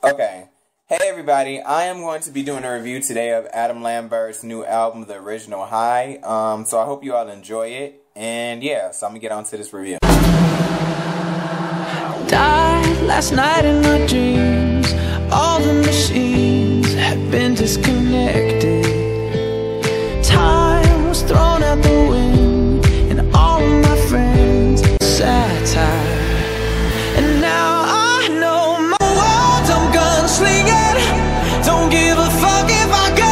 Okay. Hey everybody, I am going to be doing a review today of Adam Lambert's new album, The Original High. So I hope you all enjoy it. And yeah, so I'm going to get on to this review. Died last night in my dreams. All the machines have been disconnected. Time was thrown out the wind, and all of my friends satire. And now I know my world, I'm gunslinging. Don't give a fuck if I go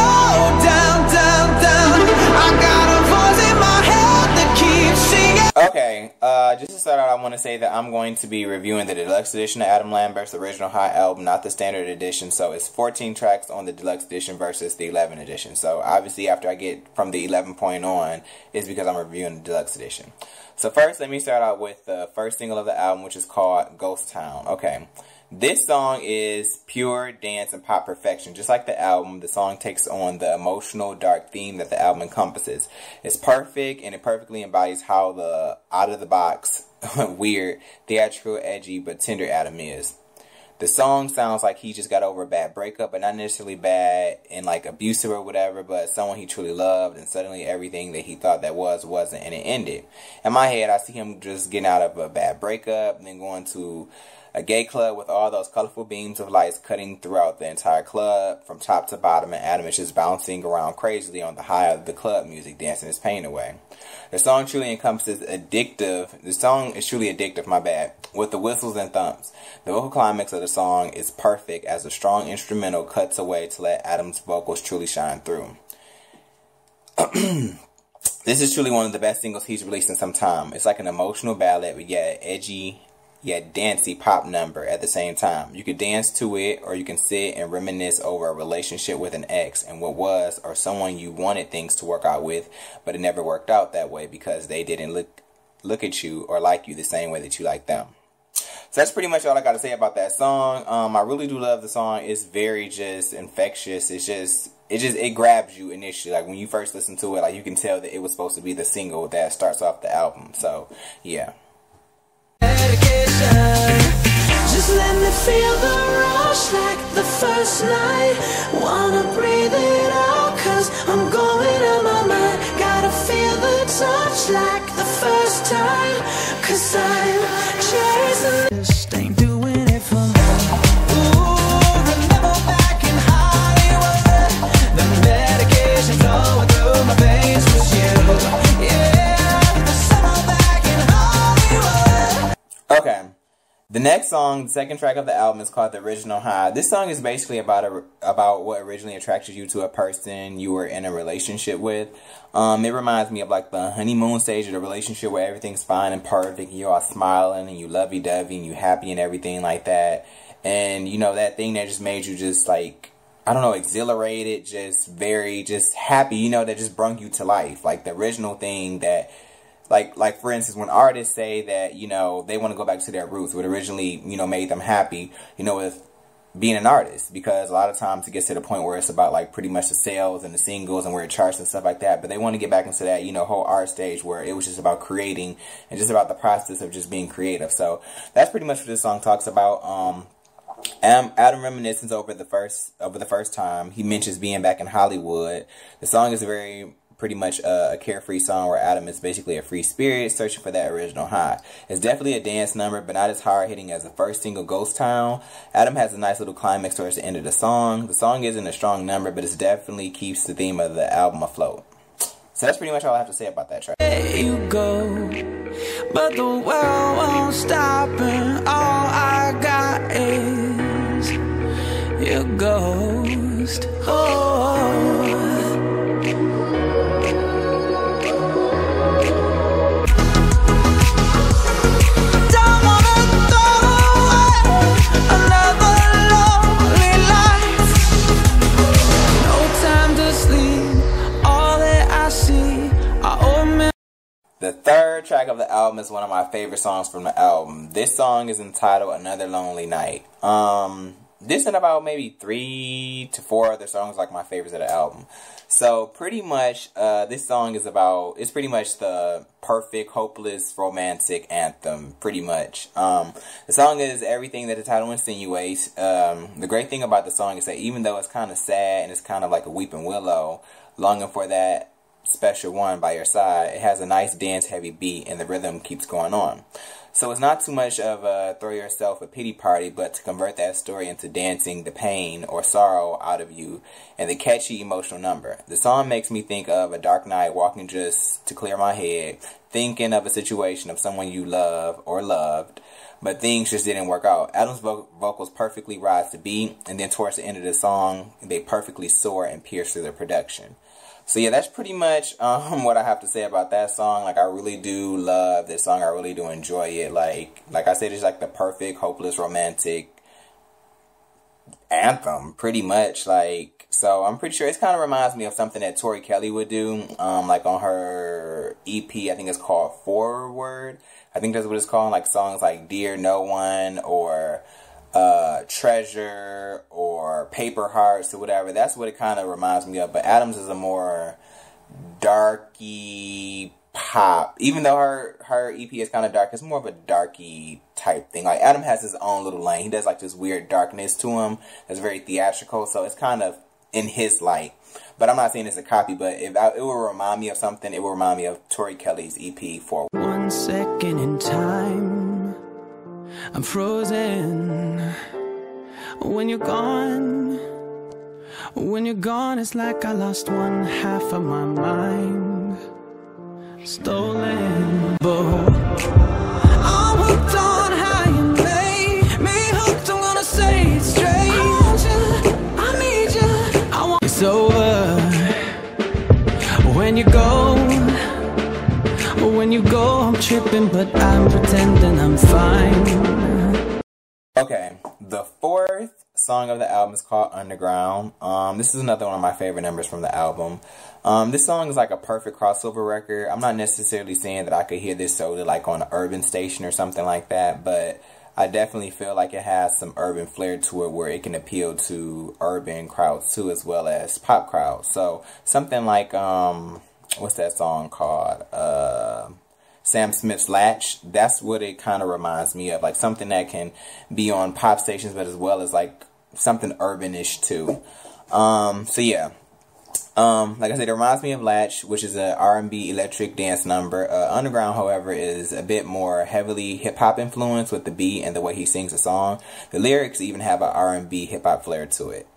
down, down, down. I got a voice in my head that keeps singing. Okay, just to start out, I want to say that I'm going to be reviewing the Deluxe Edition of Adam Lambert's Original High album, not the Standard Edition. So it's 14 tracks on the Deluxe Edition versus the 11 Edition. So obviously after I get from the 11 point on, it's because I'm reviewing the Deluxe Edition. So first, let me start out with the first single of the album, which is called Ghost Town. Okay. This song is pure dance and pop perfection. Just like the album, the song takes on the emotional, dark theme that the album encompasses. It's perfect, and it perfectly embodies how the out-of-the-box, weird, theatrical, edgy, but tender Adam is. The song sounds like he just got over a bad breakup, but not necessarily bad and like abusive or whatever, but someone he truly loved, and suddenly everything that he thought that wasn't, and it ended. In my head, I see him just getting out of a bad breakup, and then going to a gay club with all those colorful beams of lights cutting throughout the entire club from top to bottom, and Adam is just bouncing around crazily on the high of the club music, dancing his pain away. The song truly encompasses addictive. The song is truly addictive, my bad, with the whistles and thumps. The vocal climax of the song is perfect as a strong instrumental cuts away to let Adam's vocals truly shine through. This is truly one of the best singles he's released in some time. It's like an emotional ballad, but yet edgy, yet dancey pop number at the same time. You could dance to it, or you can sit and reminisce over a relationship with an ex and what was, or someone you wanted things to work out with, but it never worked out that way because they didn't look at you or like you the same way that you like them. So that's pretty much all I got to say about that song. I really do love the song. It's very just infectious. It grabs you initially. Like when you first listen to it, like you can tell that it was supposed to be the single that starts off the album. So yeah. Just let me feel the rush like the first night. Wanna breathe it out, cause I'm going out my mind. Gotta feel the touch like the first time, cause I'm chasing this, ain't doing it for me. Ooh, remember back in Hollywood, the medication flowing through my veins was you. Yeah, the summer back in Hollywood. Okay. The next song, the second track of the album, is called The Original High. This song is basically about what originally attracted you to a person you were in a relationship with. It reminds me of like the honeymoon stage of the relationship where everything's fine and perfect, and you're all smiling and you lovey-dovey and you happy and everything like that. And you know, that thing that just made you just like, I don't know, exhilarated, just happy, you know, that just brought you to life. Like the original thing that, like for instance, when artists say that, you know, they want to go back to their roots, what originally, you know, made them happy, you know, with being an artist. Because a lot of times it gets to the point where it's about like pretty much the sales and the singles and where it charts and stuff like that. But they want to get back into that, you know, whole art stage where it was just about creating and just about the process of just being creative. So that's pretty much what this song talks about. Adam reminisces over the first time. He mentions being back in Hollywood. The song is pretty much a carefree song where Adam is basically a free spirit searching for that original high. It's definitely a dance number, but not as hard-hitting as the first single, Ghost Town. Adam has a nice little climax towards the end of the song. The song isn't a strong number, but it definitely keeps the theme of the album afloat. So that's pretty much all I have to say about that track. There you go, but the world won't stop, and all I got is your ghost. Oh. The third track of the album is one of my favorite songs from the album. This song is entitled Another Lonely Night. this and about maybe 3 to 4 other songs like my favorites of the album. So pretty much this song is about, it's pretty much the perfect hopeless romantic anthem, pretty much. The song is everything that the title insinuates. The great thing about the song is that even though it's kind of sad and it's kind of like a weeping willow longing for that special one by your side, it has a nice dance heavy beat and the rhythm keeps going on. So it's not too much of a throw yourself a pity party, but to convert that story into dancing the pain or sorrow out of you and the catchy emotional number. The song makes me think of a dark night walking just to clear my head, thinking of a situation of someone you love or loved, but things just didn't work out. Adam's vocals perfectly rise to beat, and then towards the end of the song, they perfectly soar and pierce through the production. So yeah, that's pretty much what I have to say about that song. Like, I really do love this song. I really do enjoy it. Like I said, it's like the perfect hopeless romantic anthem, pretty much. Like, so I'm pretty sure it kind of reminds me of something that Tori Kelly would do, like on her EP. I think it's called Forward. I think that's what it's called. Like songs like Dear No One or Treasure or Paper Hearts or whatever. That's what it kind of reminds me of. But Adams is a more darky pop. Even though her EP is kind of dark, it's more of a darky type thing. Like, Adam has his own little lane. He does like this weird darkness to him that's very theatrical. So it's kind of in his light. But I'm not saying it's a copy, but if it will remind me of something, it will remind me of Tori Kelly's EP for 1 second in time, I'm frozen. When you're gone, it's like I lost one half of my mind. Stolen, but I'm hooked on how you made me hooked. I'm gonna say it straight. I want you, I need you, I want. It's over when you go. When you go, I'm tripping, but I'm pretending I'm fine. Okay, the fourth song of the album is called Underground. This is another one of my favorite numbers from the album. This song is like a perfect crossover record. I'm not necessarily saying that I could hear this solely like on an urban station or something like that, but I definitely feel like it has some urban flair to it where it can appeal to urban crowds too, as well as pop crowds. So something like, what's that song called? Sam Smith's Latch. That's what it kind of reminds me of. Like something that can be on pop stations, but as well as like something urbanish too. So yeah. Like I said, it reminds me of Latch, which is a R&B electric dance number. Underground, however, is a bit more heavily hip-hop influenced with the beat and the way he sings the song. The lyrics even have a R&B hip-hop flair to it.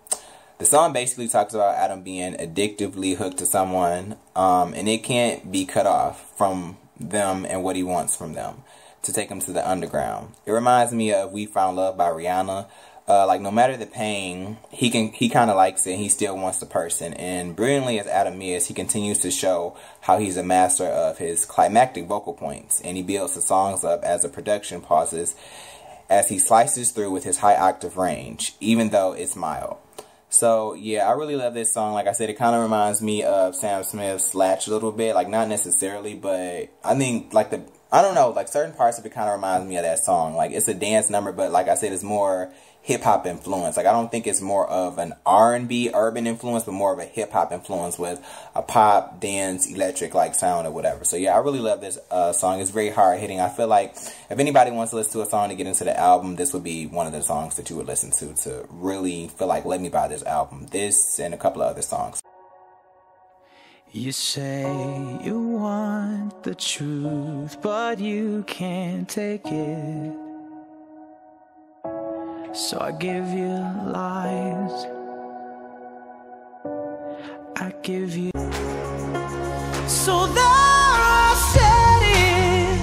The song basically talks about Adam being addictively hooked to someone, and it can't be cut off from them and what he wants from them to take him to the underground. It reminds me of We Found Love by Rihanna. Like, no matter the pain, he kind of likes it and he still wants the person. And brilliantly as Adam is, he continues to show how he's a master of his climactic vocal points, and he builds the songs up as the production pauses as he slices through with his high octave range, even though it's mild. So, yeah, I really love this song. Like I said, it kind of reminds me of Sam Smith's Latch a little bit. Like, not necessarily, but I think, like, I don't know, like, certain parts of it kind of reminds me of that song. Like, it's a dance number, but like I said, it's more hip-hop influence. Like, I don't think it's more of an R&B urban influence, but more of a hip-hop influence with a pop, dance, electric, like, sound or whatever. So, yeah, I really love this song. It's very hard-hitting. I feel like if anybody wants to listen to a song to get into the album, this would be one of the songs that you would listen to really feel like, let me buy this album. This and a couple of other songs. You say you want the truth, but you can't take it. So I give you lies, I give you. So there I said it,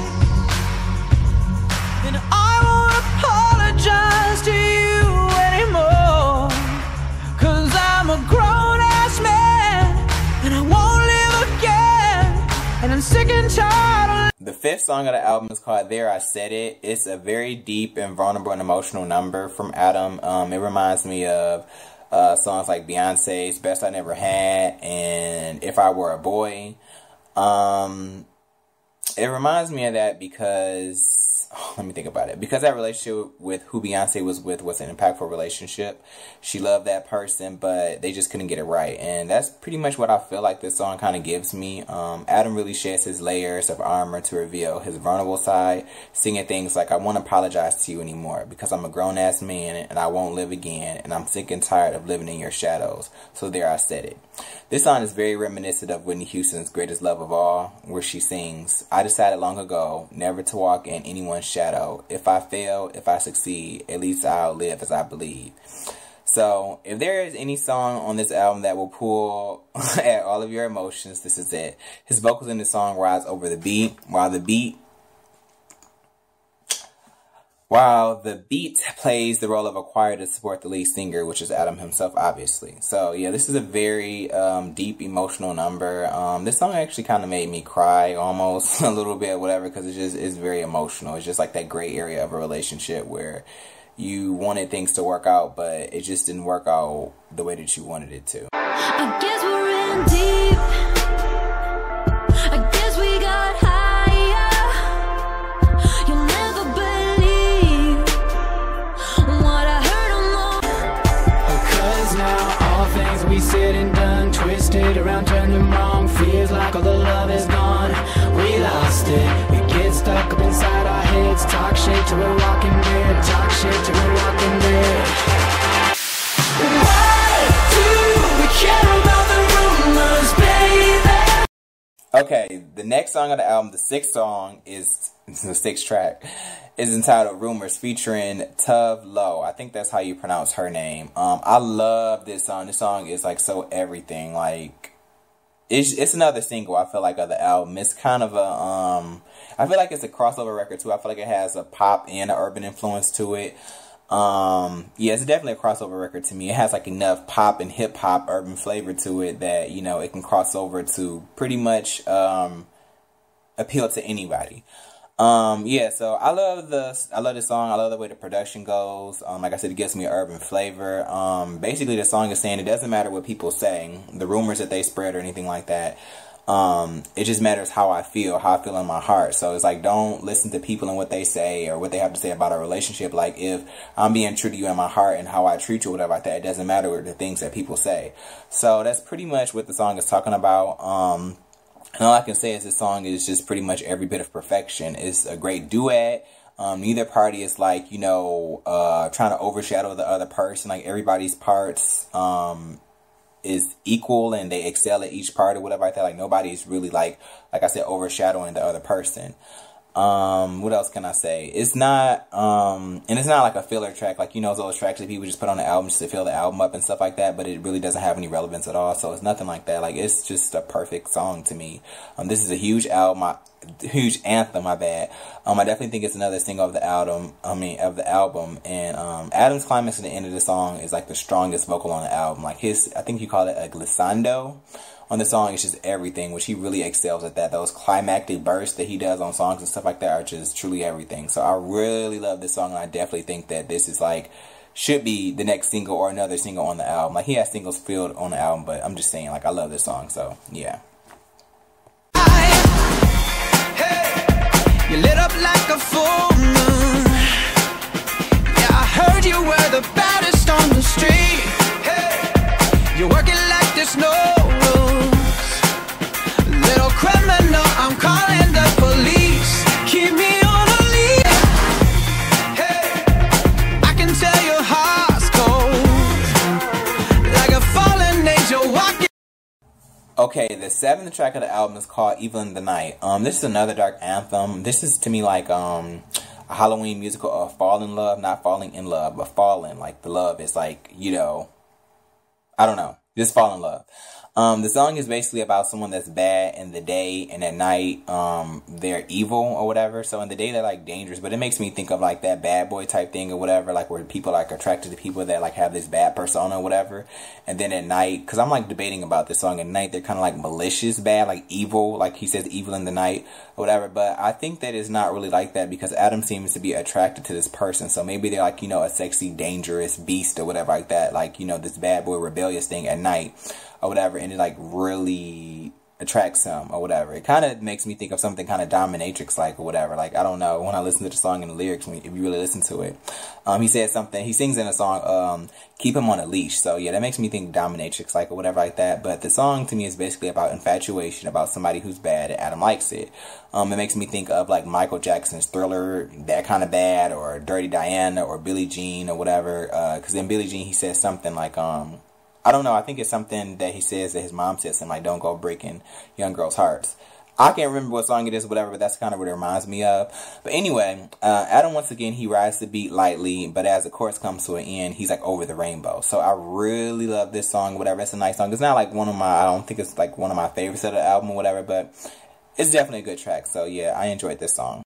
and I won't apologize to you anymore, 'cause I'm a grown-ass man, and I won't live again, and I'm sick and tired of. The fifth song of the album is called There I Said It. It's a very deep and vulnerable and emotional number from Adam. It reminds me of songs like Beyonce's Best I Never Had and If I Were a Boy. It reminds me of that because let me think about it. Because that relationship with who Beyonce was with was an impactful relationship. She loved that person, but they just couldn't get it right. And that's pretty much what I feel like this song kind of gives me. Adam really sheds his layers of armor to reveal his vulnerable side, singing things like, I won't apologize to you anymore because I'm a grown-ass man and I won't live again, and I'm sick and tired of living in your shadows. So there, I said it. This song is very reminiscent of Whitney Houston's Greatest Love of All, where she sings, I decided long ago never to walk in anyone's shadow. If I fail, if I succeed, at least I'll live as I believe. So, if there is any song on this album that will pull at all of your emotions, this is it. His vocals in the song rise over the beat, while the beat plays the role of a choir to support the lead singer, which is Adam himself, obviously. So, yeah, this is a very deep, emotional number. This song actually kind of made me cry almost a little bit, whatever, because it just is very emotional. It's just like that gray area of a relationship where you wanted things to work out, but it just didn't work out the way that you wanted it to. I guess we're in deep. I guess we got higher. You'll never believe what I heard on the. Cause now all things we said and done, twisted around, turned them wrong. Feels like all the love is gone. We lost it. We get stuck up inside our heads. Talk shit to a walking dead. Talk shit to a walking dead. Why do we care about the rumors, baby? Okay, the next song on the album, the sixth track, is entitled Rumors, featuring Tove Lo. I think that's how you pronounce her name. I love this song. This song is like so everything. Like, it's another single, I feel like, of the album. It's kind of a, I feel like it's a crossover record too. I feel like it has a pop and an urban influence to it. Yeah, it's definitely a crossover record to me. It has like enough pop and hip hop urban flavor to it that, you know, it can cross over to pretty much appeal to anybody. Yeah, so I love this song. I love the way the production goes. Like I said, it gives me an urban flavor. Basically the song is saying it doesn't matter what people say, the rumors that they spread or anything like that. It just matters how I feel in my heart. So it's like, don't listen to people and what they say or what they have to say about our relationship. Like, if I'm being true to you in my heart and how I treat you or whatever like that, it doesn't matter the things that people say. So that's pretty much what the song is talking about. And all I can say is this song is just pretty much every bit of perfection. It's a great duet. Neither party is like, you know, trying to overshadow the other person. Like, everybody's parts is equal and they excel at each part or whatever like that. Like, nobody's really like I said, overshadowing the other person. What else can I say? It's not, and it's not like a filler track, like, you know, those tracks that people just put on the album just to fill the album up and stuff like that, but it really doesn't have any relevance at all, so it's nothing like that. Like, it's just a perfect song to me. This is a huge album, huge anthem, my bad. I definitely think it's another single of the album, and, Adam's climax at the end of the song is like the strongest vocal on the album. Like, I think you call it a glissando on the song. It's just everything, which he really excels at that. Those climactic bursts that he does on songs and stuff like that are just truly everything. So I really love this song, and I definitely think that this is like, should be the next single or another single on the album. Like, he has singles filled on the album, but I'm just saying, like, I love this song, so yeah. You lit up like a full moon. Yeah, I heard you were the baddest on the street. Hey, you're working like there's no rules. Little criminal, I'm calling the police. Keep me on a leash. Hey, I can tell your heart's cold, like a fallen angel walking. Okay, the seventh track of the album is called Evil in the Night. This is another dark anthem. This is to me like a Halloween musical of fall in love, not falling in love, but falling. Like, the love is like, you know, I don't know, just fall in love. The song is basically about someone that's bad in the day, and at night, they're evil or whatever. So in the day, they're like dangerous, but it makes me think of like that bad boy type thing or whatever, like where people like attracted to people that like have this bad persona or whatever. And then at night, cause I'm like debating about this song, at night, they're kind of like malicious bad, like evil, like he says evil in the night or whatever. But I think that it's not really like that, because Adam seems to be attracted to this person. So maybe they're like, you know, a sexy, dangerous beast or whatever like that. Like, you know, this bad boy rebellious thing at night or whatever, and it like really attracts him or whatever. It kind of makes me think of something kind of dominatrix like or whatever. Like, I don't know, when I listen to the song and the lyrics, if you really listen to it, he said something, he sings in a song, keep him on a leash. So yeah, that makes me think dominatrix like or whatever like that. But the song to me is basically about infatuation, about somebody who's bad and Adam likes it. It makes me think of like Michael Jackson's Thriller, That Kind of Bad, or Dirty Diana, or Billie Jean or whatever. Because in Billie Jean he says something like, I don't know, I think it's something that he says that his mom says, something like, don't go breaking young girls' hearts. I can't remember what song it is or whatever, but that's kind of what it reminds me of. But anyway, Adam, once again, he rides the beat lightly, but as the chorus comes to an end, he's like over the rainbow. So I really love this song, whatever. It's a nice song. It's not like one of my, I don't think it's like one of my favorites of the album or whatever, but it's definitely a good track. So yeah, I enjoyed this song.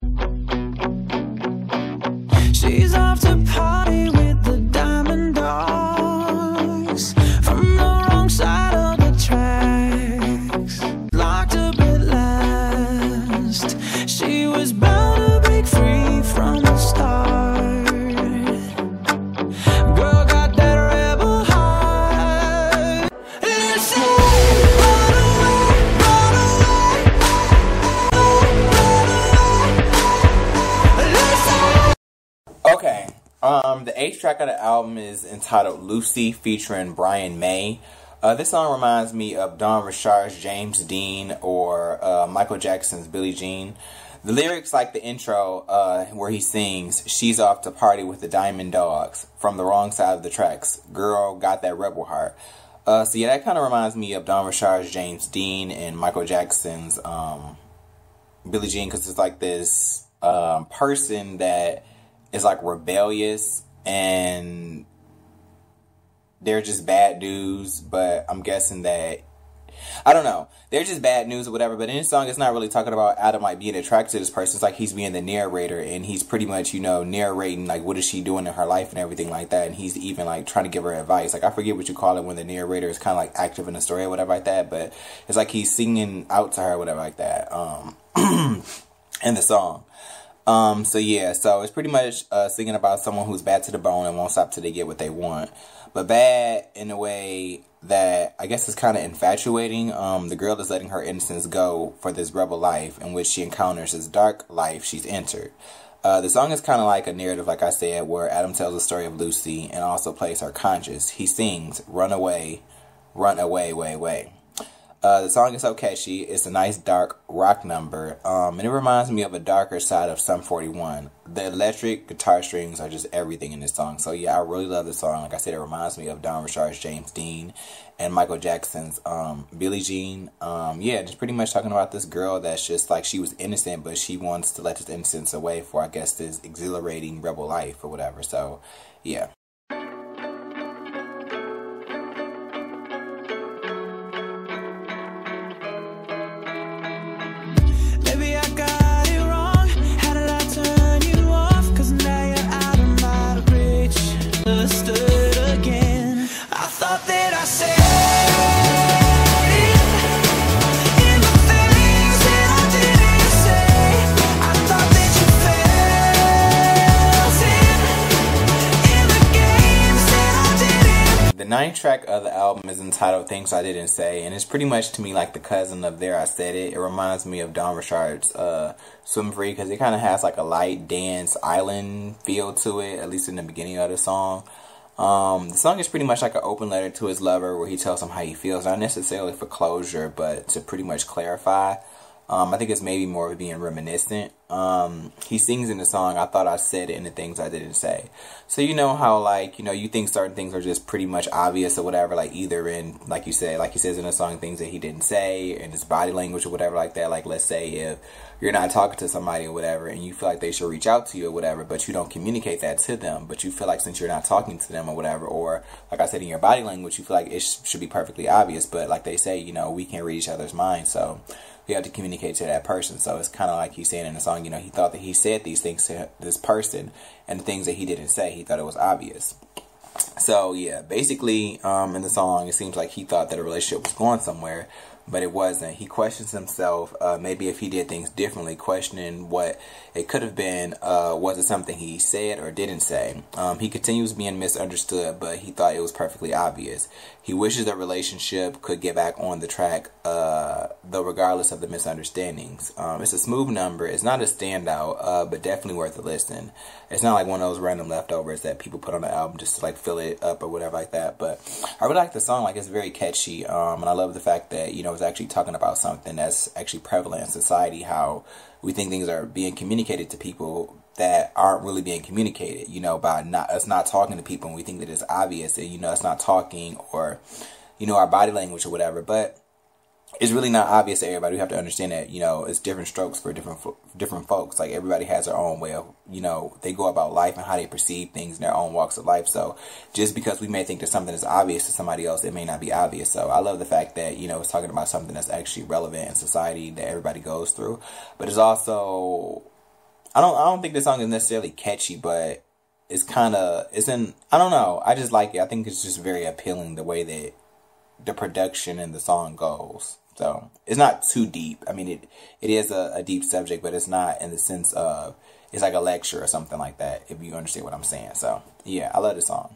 She's off to party with the diamond dogs from the wrong side of the tracks. Locked up at last. She was bound to break free from the start. Girl got that rebel heart. Listen, run away, run away, listen. Okay, the 8th track of the album is entitled Lucy, featuring Brian May. This song reminds me of Don Richard's James Dean, or Michael Jackson's Billie Jean. The lyrics, like the intro, where he sings, she's off to party with the diamond dogs from the wrong side of the tracks. Girl got that rebel heart. So yeah, that kind of reminds me of Don Richard's James Dean and Michael Jackson's Billie Jean, because it's like this person that is like rebellious and they're just bad news, but I'm guessing that, I don't know, they're just bad news or whatever. But in this song, it's not really talking about Adam like being attracted to this person. It's like he's being the narrator, and he's pretty much, you know, narrating like what is she doing in her life and everything like that. And he's even like trying to give her advice. Like, I forget what you call it when the narrator is kind of like active in the story or whatever like that, but it's like he's singing out to her or whatever like that in the song. So yeah, so it's pretty much singing about someone who's bad to the bone and won't stop till they get what they want. But bad in a way that I guess is kind of infatuating. The girl is letting her innocence go for this rebel life in which she encounters this dark life she's entered. The song is kind of like a narrative, like I said, where Adam tells the story of Lucy and also plays her conscious. He sings, run away, way, way. The song is so catchy. It's a nice dark rock number, and it reminds me of a darker side of Sum 41. The electric guitar strings are just everything in this song. So yeah, I really love this song. Like I said, it reminds me of Don Richard's James Dean and Michael Jackson's Billie Jean. Yeah, just pretty much talking about this girl that's just like, she was innocent, but she wants to let this innocence away for, I guess, this exhilarating rebel life or whatever. So yeah. The 9th track of the album is entitled Things I Didn't Say, and it's pretty much to me like the cousin of There I Said It. It reminds me of Don Richard's Swim Free, because it kind of has like a light dance island feel to it, at least in the beginning of the song. The song is pretty much like an open letter to his lover where he tells him how he feels, not necessarily for closure, but to pretty much clarify. I think it's maybe more of being reminiscent. He sings in the song, I thought I said it in the things I didn't say. So you know how, like, you know, you think certain things are just pretty much obvious or whatever, like either in, like you said, like he says in the song, things that he didn't say, in his body language or whatever like that. Like, let's say if you're not talking to somebody or whatever and you feel like they should reach out to you or whatever, but you don't communicate that to them, but you feel like since you're not talking to them or whatever, or like I said, in your body language, you feel like it should be perfectly obvious, but like they say, you know, we can't read each other's minds, so you have to communicate to that person. So it's kind of like he's saying in the song, you know, he thought that he said these things to this person, and the things that he didn't say, he thought it was obvious. So yeah, basically in the song, it seems like he thought that a relationship was going somewhere, but it wasn't. He questions himself, maybe if he did things differently, questioning what it could have been. Was it something he said or didn't say? He continues being misunderstood, but he thought it was perfectly obvious. He wishes the relationship could get back on the track, though regardless of the misunderstandings. It's a smooth number. It's not a standout, but definitely worth a listen. It's not like one of those random leftovers that people put on the album just to like fill it up or whatever like that. But I really like the song. Like, it's very catchy, and I love the fact that, you know, it's actually talking about something that's actually prevalent in society, how we think things are being communicated to people that aren't really being communicated, you know, by us not talking to people, and we think that it's obvious that, you know, it's not talking, or, you know, our body language or whatever. But it's really not obvious to everybody. We have to understand that, you know, it's different strokes for different folks. Like, everybody has their own way of, you know, they go about life and how they perceive things in their own walks of life. So just because we may think that something is obvious to somebody else, it may not be obvious. So I love the fact that, you know, it's talking about something that's actually relevant in society that everybody goes through. But it's also, I don't think this song is necessarily catchy, but it's kind of, I don't know. I just like it. I think it's just very appealing the way that the production and the song goes. So it's not too deep. I mean, it is a deep subject, but it's not in the sense of it's like a lecture or something like that, if you understand what I'm saying. So yeah, I love this song.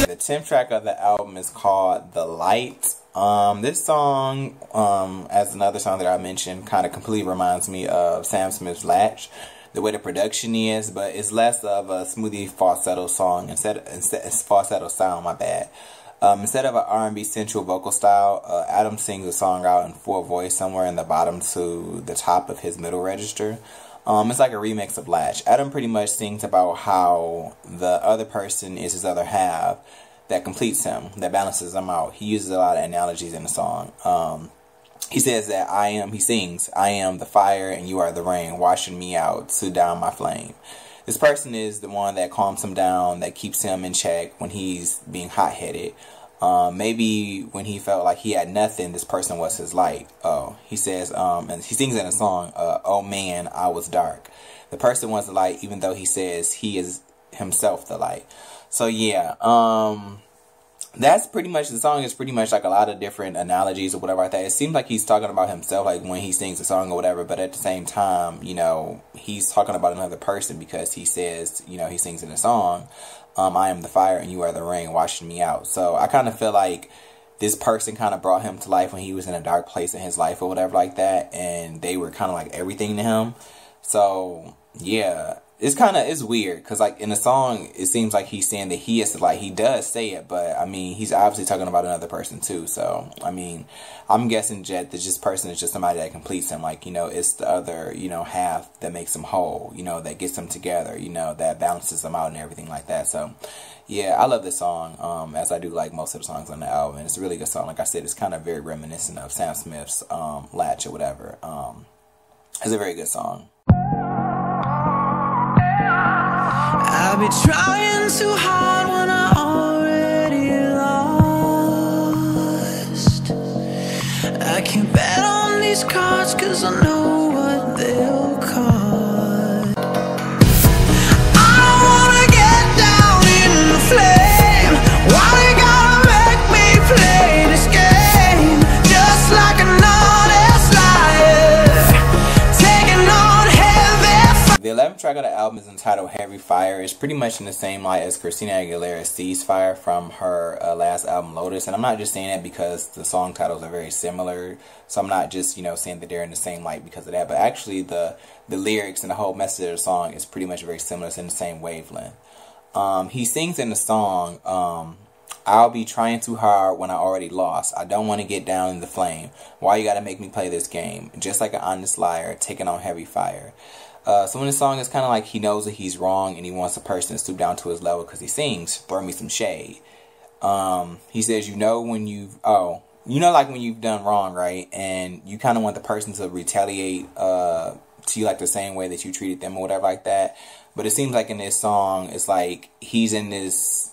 The 10th track of the album is called The Light. This song, as another song that I mentioned, kind of completely reminds me of Sam Smith's Latch, the way the production is, but it's less of a smoothie falsetto song, instead falsetto sound, my bad. Instead of an R&B sensual vocal style, Adam sings the song out in full voice somewhere in the bottom to the top of his middle register. It's like a remix of Latch. Adam pretty much sings about how the other person is his other half that completes him, that balances him out. He uses a lot of analogies in the song. He says that he sings, I am the fire and you are the rain, washing me out to down my flame. This person is the one that calms him down, that keeps him in check when he's being hot-headed. Maybe when he felt like he had nothing, this person was his light. He says, and he sings in a song, oh man, I was dark. The person was the light, even though he says he is himself the light. So yeah, that's pretty much, the song is pretty much like a lot of different analogies or whatever like that. It seems like he's talking about himself, like when he sings the song or whatever, but at the same time, you know, he's talking about another person, because he says, you know, he sings in the song, I am the fire and you are the rain, washing me out. So I kind of feel like this person kind of brought him to life when he was in a dark place in his life or whatever like that, and they were kind of like everything to him. So yeah, it's weird, because like in the song it seems like he's saying that he is the light. He does say it, but I mean, he's obviously talking about another person too. So I mean, I'm guessing that this person is just somebody that completes him, like, you know, it's the other, you know, half that makes him whole, you know, that gets them together, you know, that balances them out and everything like that. So yeah, I love this song, as I do like most of the songs on the album. It's a really good song. Like I said, it's kind of very reminiscent of Sam Smith's Latch or whatever. It's a very good song. I've been trying too hard when I already lost. I can't bet on these cards, 'cause I know what they'll cost. I don't wanna get down in the flame. Why they gotta make me play this game? Just like an honest liar, taking on heavy. The 11th track of the album is entitled Heavy Fire. It's pretty much in the same light as Christina Aguilera's Ceasefire from her last album, Lotus. And I'm not just saying that because the song titles are very similar. So I'm not just, you know, saying that they're in the same light because of that. But actually the lyrics and the whole message of the song is pretty much very similar. It's in the same wavelength. He sings in the song, I'll be trying too hard when I already lost. I don't want to get down in the flame. Why you gotta make me play this game? Just like an honest liar, taking on heavy fire. So in the song, it's kind of like he knows that he's wrong and he wants a person to stoop down to his level because he sings, throw me some shade. He says, you know when you've, like when you've done wrong, right? And you kind of want the person to retaliate to you like the same way that you treated them or whatever like that. But it seems like in this song, it's like he's in this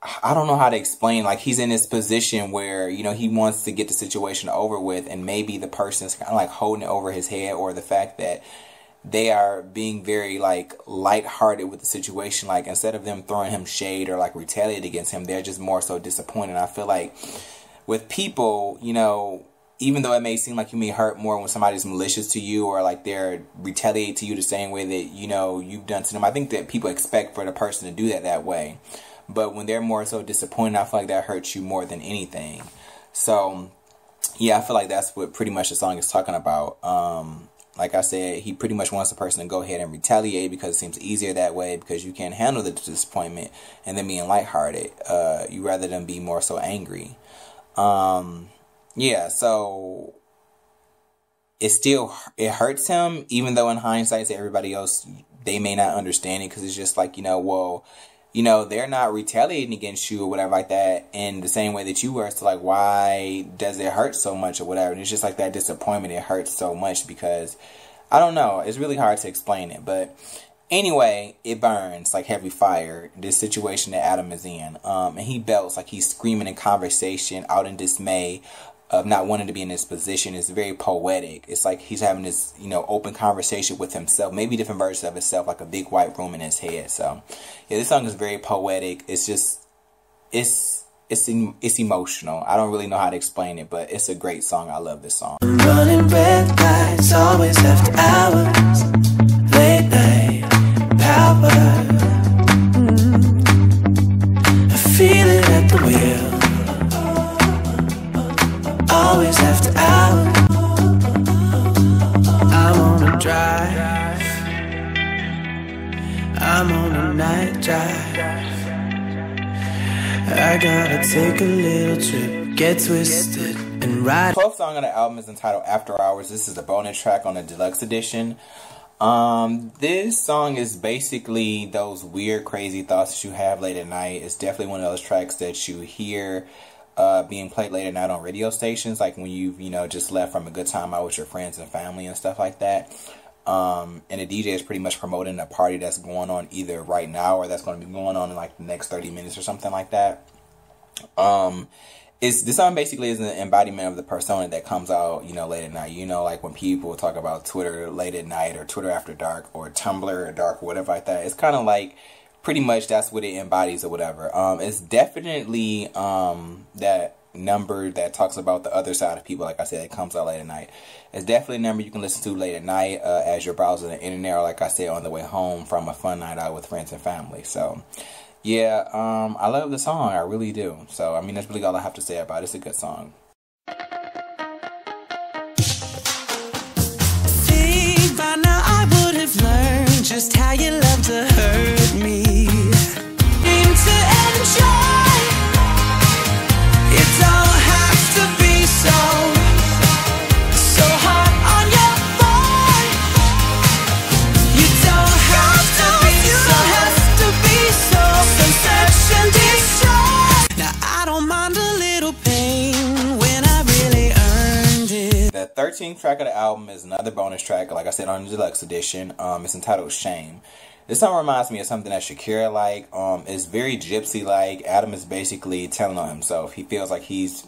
I don't know how to explain, like he's in this position where, you know, he wants to get the situation over with, and maybe the person's kind of like holding it over his head, or the fact that they are being very like lighthearted with the situation. Like instead of them throwing him shade or like retaliate against him, they're just more so disappointed. I feel like with people, you know, even though it may seem like you may hurt more when somebody's malicious to you, or like they're retaliate to you the same way that, you know, you've done to them. I think that people expect for the person to do that way. But when they're more so disappointed, I feel like that hurts you more than anything. So, yeah, I feel like that's what pretty much the song is talking about. Like I said, he pretty much wants the person to go ahead and retaliate because it seems easier that way, because you can't handle the disappointment and then being lighthearted. You rather than be more so angry. Yeah, so it hurts him, even though in hindsight to everybody else, they may not understand it, because it's just like, you know, well, you know, they're not retaliating against you or whatever like that in the same way that you were. So like, why does it hurt so much or whatever? And it's just like that disappointment. It hurts so much because, I don't know, it's really hard to explain it. But anyway, it burns like heavy fire, this situation that Adam is in. And he belts like he's screaming in conversation, out in dismay of not wanting to be in this position. Is very poetic. It's like he's having this, you know, open conversation with himself, maybe different versions of himself, like a big white room in his head. So yeah, this song is very poetic. It's just, it's emotional. I don't really know how to explain it, but it's a great song. I love this song. I'm running red lights, always after hours, late night power. I feel it at the wheel, always after hours. I'm on a drive, I'm on a night drive. I gotta take a little trip, get twisted and ride. The 12th song on the album is entitled After Hours. This is a bonus track on the Deluxe Edition. This song is basically those weird, crazy thoughts that you have late at night. It's definitely one of those tracks that you hear being played late at night on radio stations, like when you've, you know, just left from a good time out with your friends and family and stuff like that. And the DJ is pretty much promoting a party that's going on either right now or that's going to be going on in like the next 30 minutes or something like that. This song basically is an embodiment of the persona that comes out, you know, late at night. You know, like when people talk about Twitter late at night, or Twitter after dark, or Tumblr dark, or whatever like that. It's kind of like pretty much that's what it embodies or whatever. It's definitely that number that talks about the other side of people. Like I said, it comes out late at night. It's definitely a number you can listen to late at night as you're browsing the internet, or like I said, on the way home from a fun night out with friends and family. So yeah, I love the song. I really do. So I mean, that's really all I have to say about it. It's a good song. Think by now I would have learned just how you love to hurt me. Seem to enjoy. It don't have to be so hard on your boy. You don't have to be so search and destroy. Now I don't mind a little pain when I really earned it. The 13th track of the album is another bonus track, like I said, on the Deluxe Edition. It's entitled Shame. This song reminds me of something that Shakira like. It's very gypsy-like. Adam is basically telling on himself. He feels like he's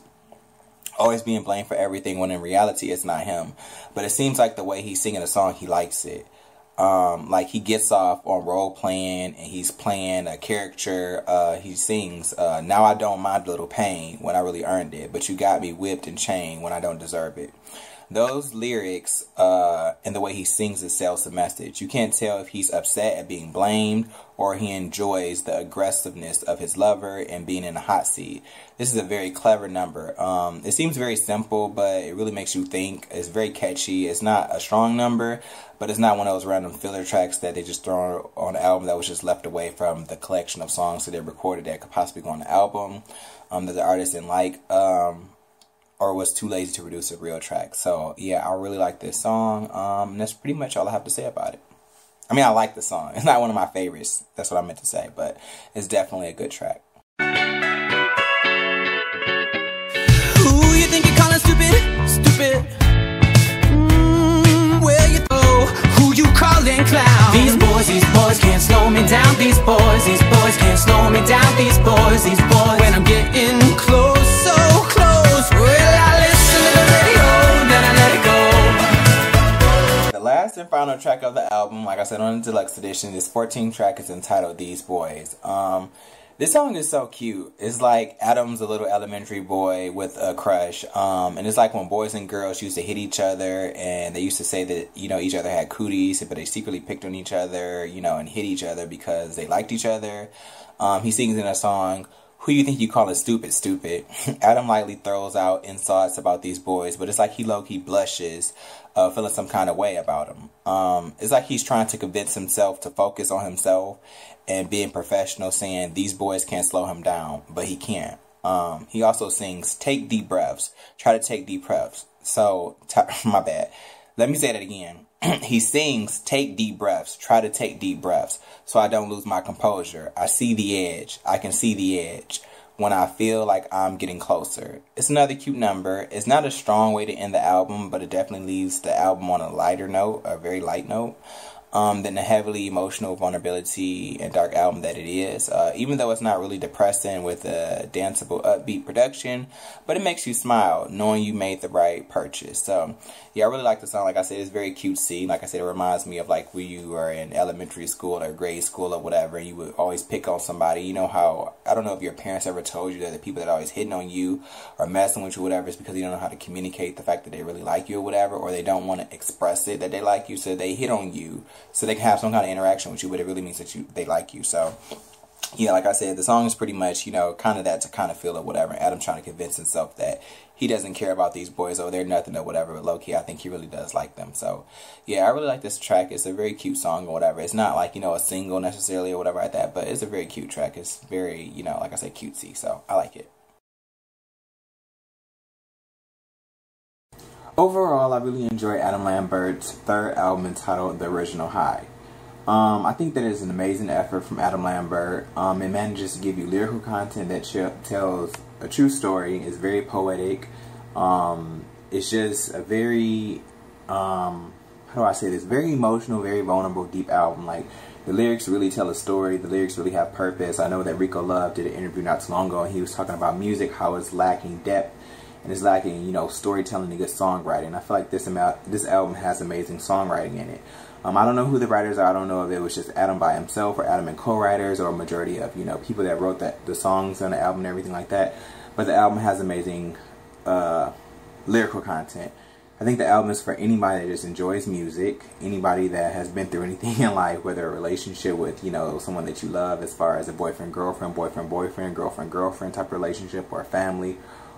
always being blamed for everything, when in reality it's not him. But it seems like the way he's singing the song, he likes it. Like he gets off on role playing, and he's playing a character. He sings, now I don't mind a little pain when I really earned it, but you got me whipped and chained when I don't deserve it. those lyrics and the way he sings it sells the message. You can't tell if he's upset at being blamed or he enjoys the aggressiveness of his lover and being in a hot seat. This is a very clever number. It seems very simple, but it really makes you think. It's very catchy. It's not a strong number, but it's not one of those random filler tracks that they just throw on the album that was just left away from the collection of songs that they recorded that could possibly go on the album that the artist didn't like. Or was too lazy to produce a real track. So yeah, I really like this song. And that's pretty much all I have to say about it. I mean, I like the song. It's not one of my favorites. That's what I meant to say, but it's definitely a good track. Who you think you're calling stupid? Stupid. Where you go? Who you calling clown? These boys can't slow me down. These boys can't slow me down. These boys. When I'm getting close, so close, will I listen to the radio? Then I let it go. The last and final track of the album, like I said on the Deluxe Edition, this 14th track is entitled These Boys. This song is so cute. It's like Adam's a little elementary boy with a crush. And it's like when boys and girls used to hit each other and they used to say that, you know, each other had cooties, but they secretly picked on each other, you know, and hit each other because they liked each other. He sings in a song, "Who you think you calling stupid, stupid?" Adam lightly throws out insults about these boys, but it's like he low-key blushes, feeling some kind of way about them. It's like he's trying to convince himself to focus on himself and being professional, saying these boys can't slow him down, but he can't. He also sings, "Take deep breaths. Try to take deep breaths." So, my bad. Let me say that again. He sings, "Take deep breaths. Try to take deep breaths so I don't lose my composure. I see the edge. I can see the edge when I feel like I'm getting closer." It's another cute number. It's not a strong way to end the album, but it definitely leaves the album on a lighter note, a very light note, than the heavily emotional vulnerability and dark album that it is. Even though it's not really depressing with a danceable, upbeat production, but it makes you smile knowing you made the right purchase. So yeah, I really like the song. Like I said, it's very cutesy. Like I said, it reminds me of like when you were in elementary school or grade school or whatever, and you would always pick on somebody. You know how, I don't know if your parents ever told you that the people that are always hitting on you or messing with you or whatever is because you don't know how to communicate the fact that they really like you or whatever, or they don't want to express it that they like you, so they hit on you so they can have some kind of interaction with you, but it really means that they like you. So yeah, like I said, the song is pretty much, you know, kind of that to kind of feel or whatever. Adam trying to convince himself that he doesn't care about these boys or they're nothing or whatever, but low-key I think he really does like them. So yeah, I really like this track. It's a very cute song or whatever. It's not like, you know, a single necessarily or whatever like that, but it's a very cute track. It's very, you know, like I said, cutesy, so I like it. Overall, I really enjoy Adam Lambert's third album entitled The Original High. I think that is an amazing effort from Adam Lambert. It manages to give you lyrical content that tells a true story. It's very poetic. It's just a very, how do I say this? Very emotional, very vulnerable, deep album. Like, the lyrics really tell a story. The lyrics really have purpose. I know that Rico Love did an interview not too long ago, and he was talking about music, how it's lacking depth. And it's lacking, you know, storytelling and good songwriting. I feel like this album has amazing songwriting in it. I don't know who the writers are. I don't know if it was just Adam by himself or Adam and co-writers or a majority of, you know, people that wrote the songs on the album and everything like that. But the album has amazing lyrical content. I think the album is for anybody that just enjoys music, anybody that has been through anything in life, whether a relationship with, you know, someone that you love as far as a boyfriend-girlfriend, boyfriend-boyfriend, girlfriend-girlfriend type of relationship, or a family,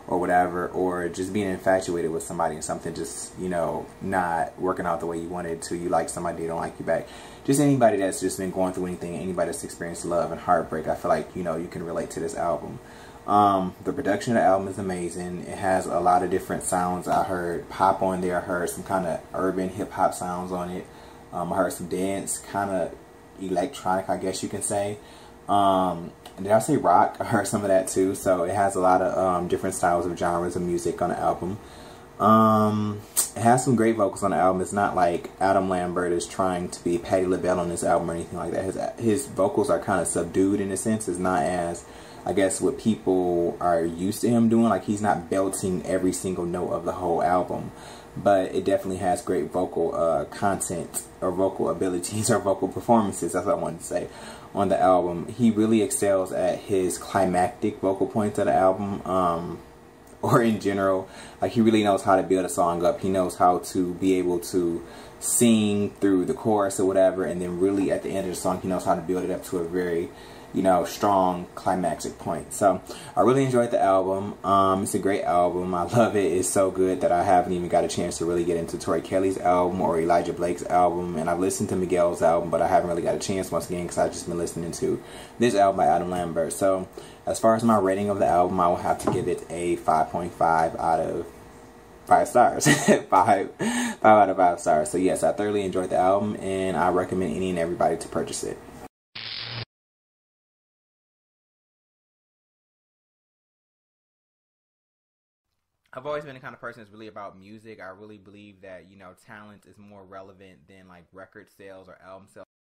or whatever, or just being infatuated with somebody and something just, you know, not working out the way you wanted to. You like somebody, they don't like you back. Just anybody that's just been going through anything, anybody that's experienced love and heartbreak, I feel like, you know, you can relate to this album. The production of the album is amazing. It has a lot of different sounds. I heard pop on there. I heard some kind of urban hip-hop sounds on it. I heard some dance, kind of electronic, I guess you can say. Did I say rock? I heard some of that too. So it has a lot of different styles of genres of music on the album. It has some great vocals on the album. It's not like Adam Lambert is trying to be Patti LaBelle on this album or anything like that. His vocals are kind of subdued in a sense. It's not as, I guess, what people are used to him doing. Like, he's not belting every single note of the whole album. But it definitely has great vocal content or vocal abilities or vocal performances. That's what I wanted to say on the album. He really excels at his climactic vocal points of the album. or in general. Like, he really knows how to build a song up. He knows how to be able to sing through the chorus or whatever, and then really at the end of the song he knows how to build it up to a very, you know, strong climactic point. So I really enjoyed the album. It's a great album. I love it. It's so good that I haven't even got a chance to really get into Tori Kelly's album or Elijah Blake's album, and I've listened to Miguel's album, but I haven't really got a chance once again because I've just been listening to this album by Adam Lambert. So as far as my rating of the album, I will have to give it a 5.5 out of 5 stars. 5 out of 5 stars. So yes, I thoroughly enjoyed the album, and I recommend any and everybody to purchase it. I've always been the kind of person that's really about music. I really believe that, you know, talent is more relevant than like record sales or album sales.